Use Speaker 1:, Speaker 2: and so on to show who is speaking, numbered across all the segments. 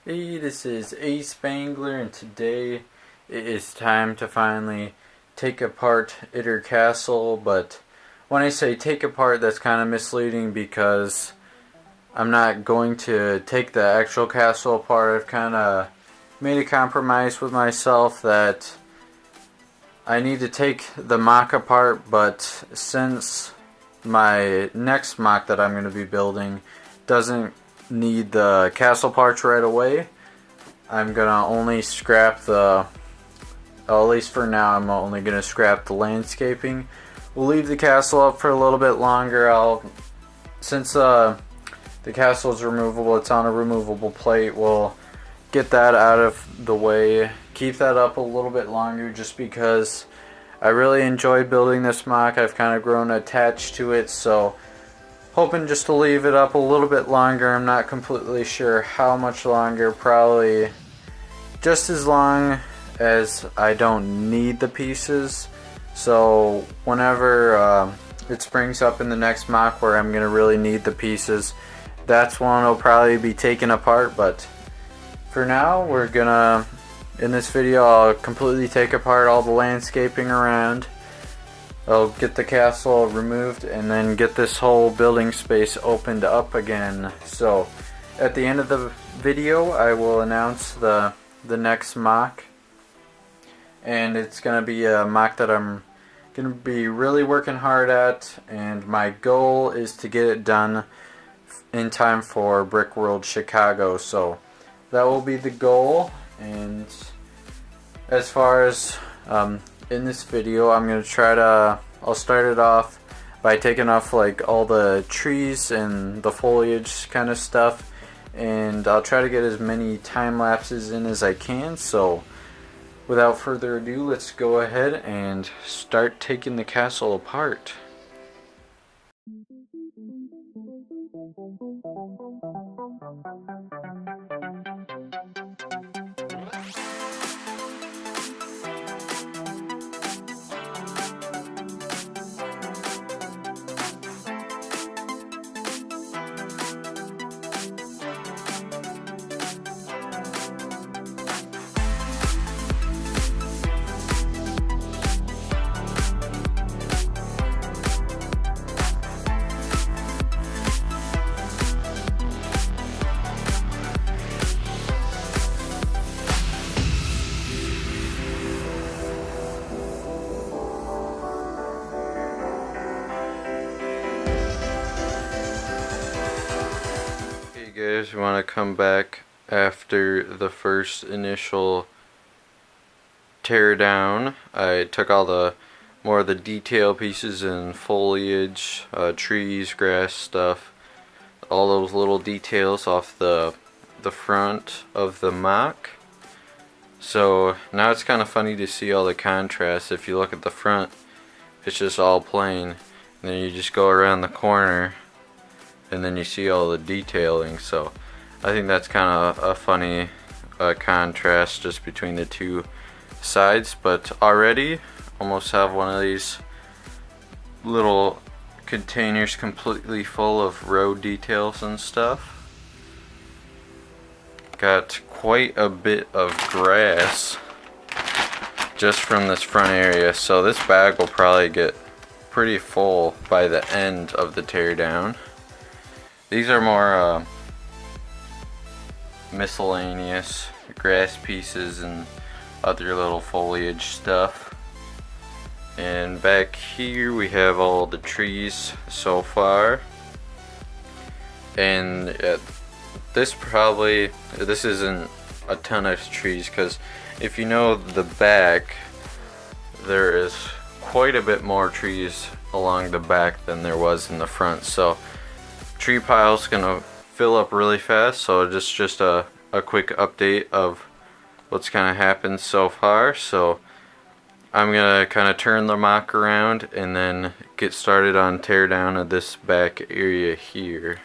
Speaker 1: Hey, this is ASpengler, and today it is time to finally take apart Itter Castle. But when I say take apart, that's kind of misleading because I'm not going to take the actual castle apart. I've kind of made a compromise with myself that I need to take the MOC apart, but since my next MOC that I'm going to be building doesn't need the castle parts right away, I'm gonna only scrap the, at least for now, I'm only gonna scrap the landscaping. We'll leave the castle up for a little bit longer. Since the castle is removable, it's on a removable plate, we'll get that out of the way, keep that up a little bit longer just because I really enjoyed building this MOC. I've kind of grown attached to it, so hoping just to leave it up a little bit longer. I'm not completely sure how much longer, probably just as long as I don't need the pieces. So whenever it springs up in the next MOC where I'm going to really need the pieces, that's when it'll probably be taken apart. But for now, we're gonna, in this video, I'll completely take apart all the landscaping around. I'll get the castle removed and then get this whole building space opened up again. So at the end of the video, I will announce the next MOC, and it's going to be a MOC that I'm going to be really working hard at, and my goal is to get it done in time for Brick World Chicago. So that will be the goal. And as far as in this video, I'm going to try to, I'll start it off by taking off like all the trees and the foliage kind of stuff, and I'll try to get as many time lapses in as I can. So without further ado, let's go ahead and start taking the castle apart. Guys, we want to come back after the first initial teardown. I took all the more of the detail pieces and foliage, trees, grass stuff, all those little details off the front of the MOC. So now it's kind of funny to see all the contrast. If you look at the front, it's just all plain, and then you just go around the corner and then you see all the detailing. So I think that's kind of a funny contrast just between the two sides. But already almost have one of these little containers completely full of road details and stuff. Got quite a bit of grass just from this front area, so this bag will probably get pretty full by the end of the teardown. These are more miscellaneous grass pieces and other little foliage stuff. And back here we have all the trees so far. And this isn't a ton of trees, because if you know the back, there is quite a bit more trees along the back than there was in the front. So tree pile's gonna fill up really fast. So just a quick update of what's kind of happened so far. So I'm gonna kind of turn the MOC around and then get started on teardown of this back area here.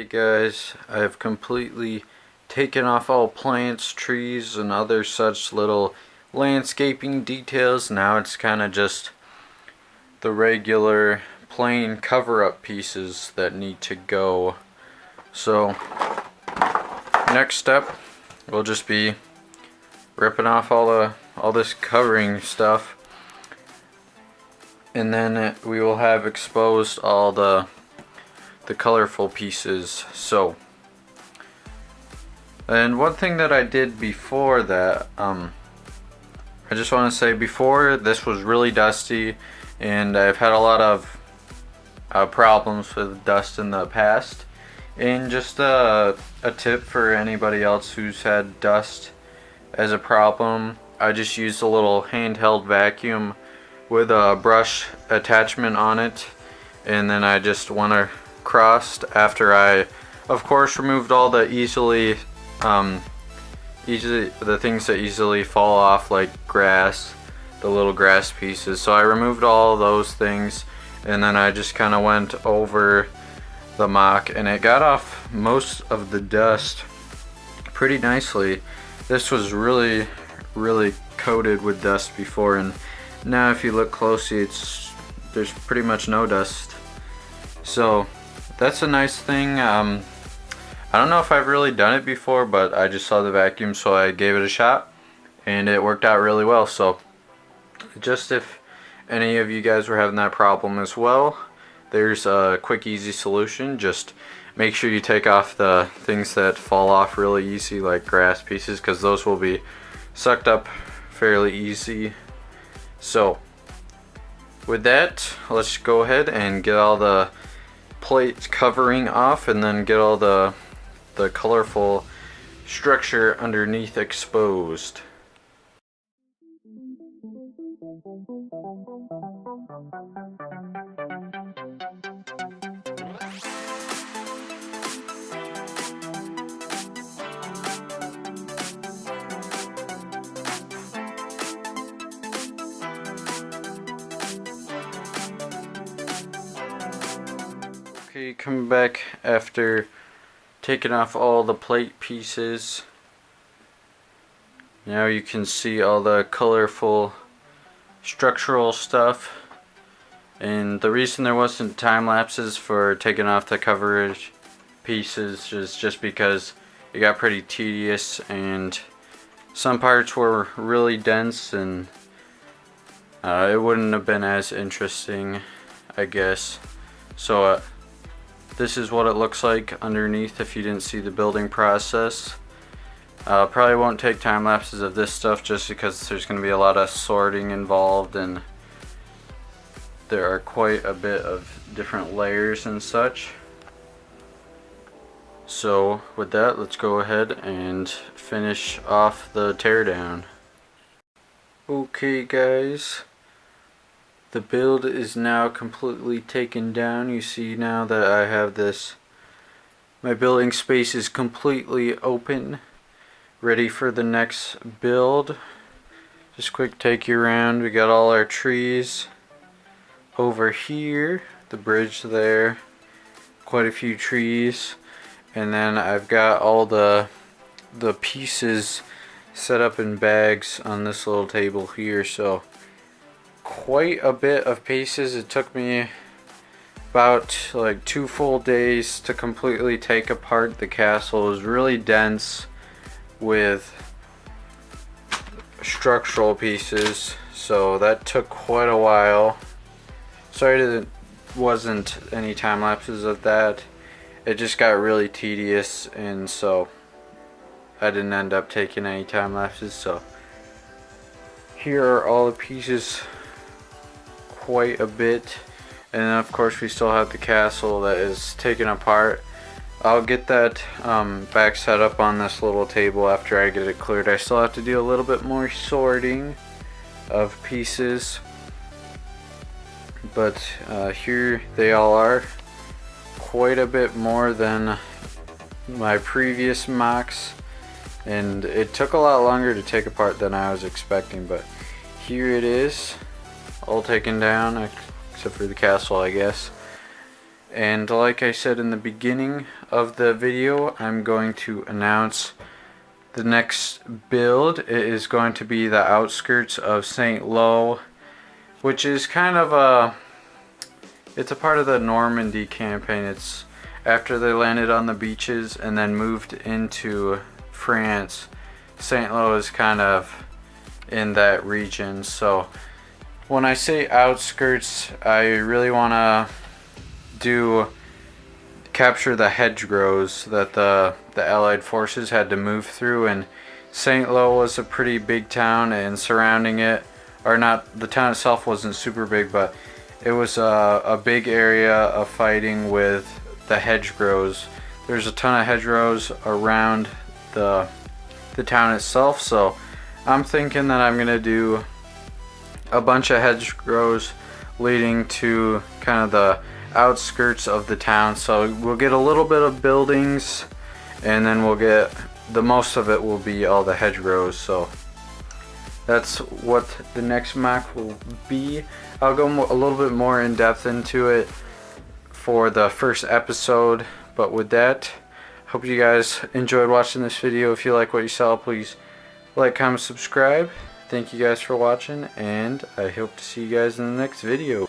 Speaker 1: Okay guys, I have completely taken off all plants, trees, and other such little landscaping details. Now it's kind of just the regular plain cover-up pieces that need to go. So next step will just be ripping off all this covering stuff, and then we will have exposed all the colorful pieces. So, and one thing that I did before that, I just want to say, before this was really dusty, and I've had a lot of problems with dust in the past. And just a tip for anybody else who's had dust as a problem, I just used a little handheld vacuum with a brush attachment on it, and then I just went across after I, of course, removed all the the things that easily fall off, like grass, the little grass pieces. So I removed all those things, and then I just kind of went over the MOC, and it got off most of the dust pretty nicely. This was really coated with dust before, and now if you look closely, there's pretty much no dust. So that's a nice thing. I don't know if I've really done it before, but I just saw the vacuum, so I gave it a shot, and it worked out really well. So just if any of you guys were having that problem as well, there's a quick, easy solution. Just make sure you take off the things that fall off really easy, like grass pieces, because those will be sucked up fairly easy. So with that, let's go ahead and get all the plate covering off, and then get all the colorful structure underneath exposed. Okay, coming back after taking off all the plate pieces. Now you can see all the colorful structural stuff. And the reason there wasn't time lapses for taking off the coverage pieces is just because it got pretty tedious, and some parts were really dense, and it wouldn't have been as interesting, I guess. So this is what it looks like underneath if you didn't see the building process. Probably won't take time lapses of this stuff just because there's going to be a lot of sorting involved, and there are quite a bit of different layers and such. So with that, let's go ahead and finish off the teardown. Okay guys, the build is now completely taken down. You see now that I have this, my building space is completely open, ready for the next build. Just quick take you around. We got all our trees over here, the bridge there, quite a few trees, and then I've got all the pieces set up in bags on this little table here. So quite a bit of pieces. It took me about like 2 full days to completely take apart the castle. It was really dense with structural pieces, so that took quite a while. Sorry there wasn't any time lapses of that. It just got really tedious, and so I didn't end up taking any time lapses. So here are all the pieces, quite a bit, and then of course we still have the castle that is taken apart. I'll get that back set up on this little table after I get it cleared. I still have to do a little bit more sorting of pieces, but here they all are. Quite a bit more than my previous MOCs, and it took a lot longer to take apart than I was expecting, but here it is, all taken down except for the castle, I guess. And like I said in the beginning of the video, I'm going to announce the next build. It is going to be the Outskirts of Saint-Lo, which is kind of it's a part of the Normandy campaign. It's after they landed on the beaches and then moved into France. Saint-Lo is kind of in that region. So when I say outskirts, I really want to capture the hedgerows that the Allied forces had to move through. And Saint-Lo was a pretty big town, and surrounding it, or not, the town itself wasn't super big, but it was a big area of fighting with the hedgerows. There's a ton of hedgerows around the town itself, so I'm thinking that I'm gonna do a bunch of hedgerows leading to kind of the outskirts of the town. So we'll get a little bit of buildings, and then we'll get the most of it will be all the hedgerows. So that's what the next MOC will be. I'll go a little bit more in depth into it for the first episode, but with that, hope you guys enjoyed watching this video. If you like what you saw, please like, comment, subscribe. Thank you guys for watching, and I hope to see you guys in the next video.